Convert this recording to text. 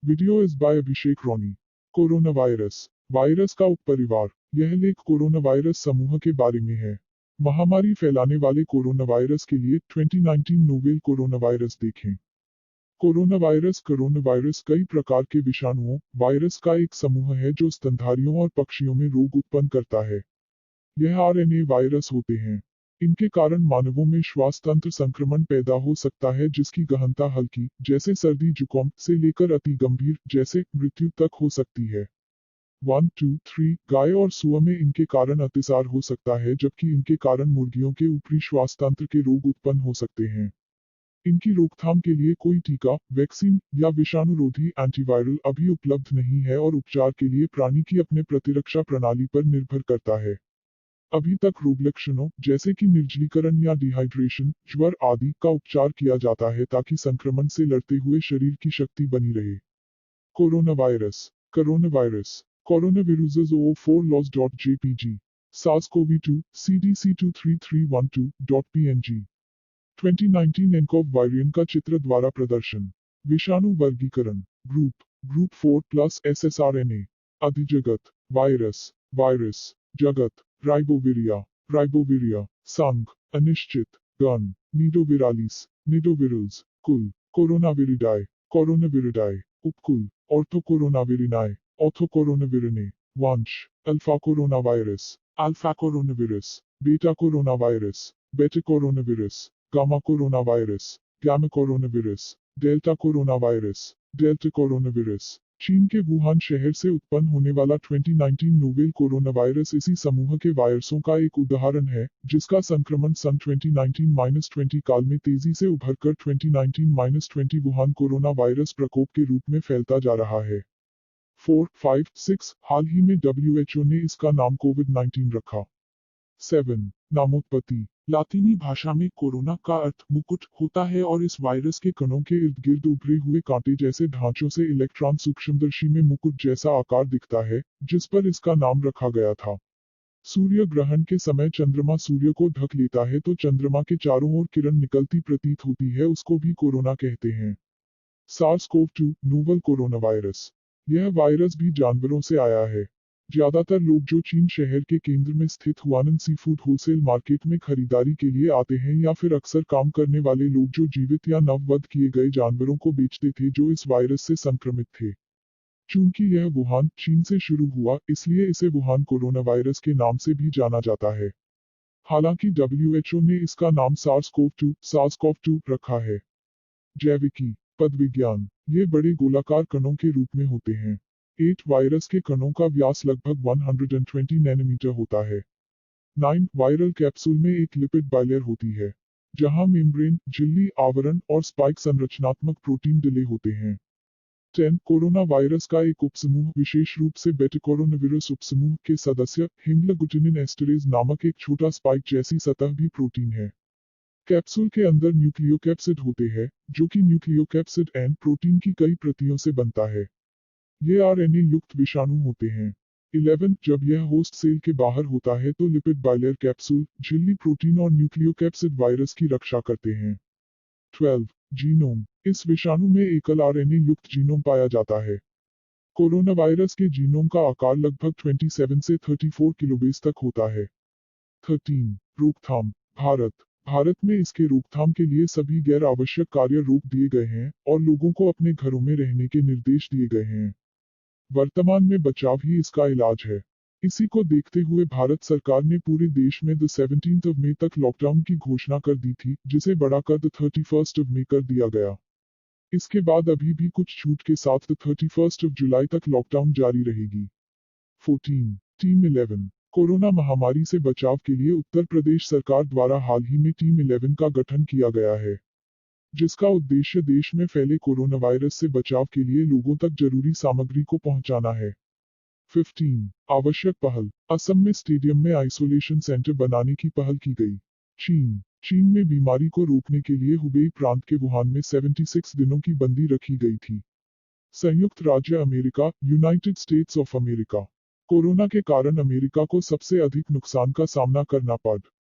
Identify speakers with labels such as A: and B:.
A: Video is by Abhishek Roni. Corona virus virus का उपपरिवार। यह लेख कोरोना वायरस समूह के बारे में है। महामारी फैलाने वाले कोरोना वायरस के लिए 2019 नोवेल कोरोना वायरस देखें। कोरोना वायरस कई प्रकार के विषाणुओं वायरस का एक समूह है जो स्तनधारियों और पक्षियों में रोग उत्पन्न करता है। यह आरएनए वायरस होते हैं। इनके कारण मानवों में श्वास तंत्र संक्रमण पैदा हो सकता है जिसकी गहनता हल्की जैसे सर्दी जुकाम से लेकर अति गंभीर जैसे मृत्यु तक हो सकती है। 1, 2, 3 गाय और सुअर में इनके कारण अतिसार हो सकता है जबकि इनके कारण मुर्गियों के ऊपरी श्वास तंत्र के रोग उत्पन्न हो सकते हैं। इनकी रोकथाम के लिए कोई टीका, वैक्सीन या विषाणुरोधी एंटीवायरल अभी उपलब्ध नहीं है और उपचार के लिए प्राणी की अपने प्रतिरक्षा प्रणाली पर निर्भर करता है। अभी तक रोग लक्षणों जैसे कि निर्जलीकरण या डिहाइड्रेशन, ज्वर आदि का उपचार किया जाता है ताकि संक्रमण से लड़ते हुए शरीर की शक्ति बनी रहे। Corona virus Coronaviruses O4 loss.jpg SARS-CoV-2 CDC23312.png 2019 nCoV variant का चित्र द्वारा प्रदर्शन। विषाणु वर्गीकरण ग्रुप 4 प्लस SSRNA अधिजगत वायरस जगत राइबोविरिया संघ अनिश्चित गण निडोविरल्स कुल कोरोनाविरिडाए उपकुल ऑर्थोकोरोनाविरिने वंश alpha coronavirus beta coronavirus gamma coronavirus delta coronavirus चीन के वुहान शहर से उत्पन्न होने वाला 2019 नोवेल कोरोना वायरस इसी समूह के वायरसों का एक उदाहरण है जिसका संक्रमण सन 2019-20 काल में तेजी से उभरकर 2019-20 वुहान कोरोना वायरस प्रकोप के रूप में फैलता जा रहा है। 4, 5, 6 हाल ही में WHO ने इसका नाम कोविड-19 रखा। 7 नामोत्पत्ति लातीनी भाषा में कोरोना का अर्थ मुकुट होता है और इस वायरस के कणों के इर्द गिर्द उभरे हुए कांटे जैसे ढांचों से इलेक्ट्रॉन सूक्ष्मदर्शी में मुकुट जैसा आकार दिखता है जिस पर इसका नाम रखा गया था। सूर्य ग्रहण के समय चंद्रमा सूर्य को ढक लेता है तो चंद्रमा के चारों ओर किरण निकलती प्रतीत होती है, उसको भी कोरोना कहते हैं। SARS-CoV-2 novel corona virus. यह वायरस भी जानवरों से आया है। ज्यादातर लोग जो चीन शहर के केंद्र में स्थित Huanan sea food wholesale market में खरीदारी के लिए आते हैं या फिर अक्सर काम करने वाले लोग जो जीवित या नववध किए गए जानवरों को बेचते थे जो इस वायरस से संक्रमित थे। चूंकि यह वुहान चीन से शुरू हुआ इसलिए इसे वुहान कोरोना वायरस के नाम से भी जाना जाता है। हालांकि WHO ने इसका नाम SARS-CoV-2 रखा है। जैविकी पदविज्ञान ये बड़े गोलाकार कणों के रूप में होते हैं। 8 वायरस के कणों का व्यास लगभग 120 नैनोमीटर होता है। 9 वायरल कैप्सूल में एक लिपिड बाइलेयर होती है जहां मेम्ब्रेन, झिल्ली, आवरण और स्पाइक संरचनात्मक प्रोटीन डिले होते हैं। 10 कोरोना वायरस का एक उपसमूह विशेष रूप से बेटाकोरोनाविरस उपसमूह के सदस्य हीमोग्लूटिनिन एस्टरेज नामक एक छोटा स्पाइक जैसी सतह भी प्रोटीन है। कैप्सूल के अंदर न्यूक्लियोकैप्सिड होते हैं जो कि न्यूक्लियोकैप्सिड एन प्रोटीन की कई प्रतियों से बनता है। ये आरएनए युक्त विषाणु होते हैं। 11 जब यह होस्ट सेल के बाहर होता है तो लिपिड बाइलेयर कैप्सूल, झिल्ली प्रोटीन और न्यूक्लियोकैप्सिड वायरस की रक्षा करते हैं। 12 जीनोम इस विषाणु में एकल आरएनए युक्त जीनोम पाया जाता है। कोरोना वायरस के जीनोम का आकार लगभग 27 से 34 किलोबेस तक होता है। 13 रोकथाम भारत में इसके रोकथाम के लिए सभी गैर आवश्यक कार्य रोक दिए गए हैं और लोगों को अपने घरों में रहने के निर्देश दिए गए हैं। वर्तमान में बचाव ही इसका इलाज है। इसी को देखते हुए भारत सरकार ने पूरे देश में 17 मई तक लॉकडाउन की घोषणा कर दी थी जिसे बढ़ाकर 31 मई कर दिया गया। इसके बाद अभी भी कुछ छूट के साथ 31 जुलाई तक लॉकडाउन जारी रहेगी। 14 टीम 11 कोरोना महामारी से बचाव के लिए उत्तर प्रदेश सरकार द्वारा हाल ही में टीम 11 का गठन किया गया है जिसका उद्देश्य देश में फैले कोरोना वायरस से बचाव के लिए लोगों तक जरूरी सामग्री को पहुंचाना है। 15 आवश्यक पहल असम में स्टेडियम में आइसोलेशन सेंटर बनाने की पहल की गई। चीन में बीमारी को रोकने के लिए हुबेई प्रांत के वुहान में 76 दिनों की बंदी रखी गई थी। संयुक्त राज्य America United states of America corona के कारण अमेरिका को सबसे अधिक नुकसान का सामना करना पड़ा।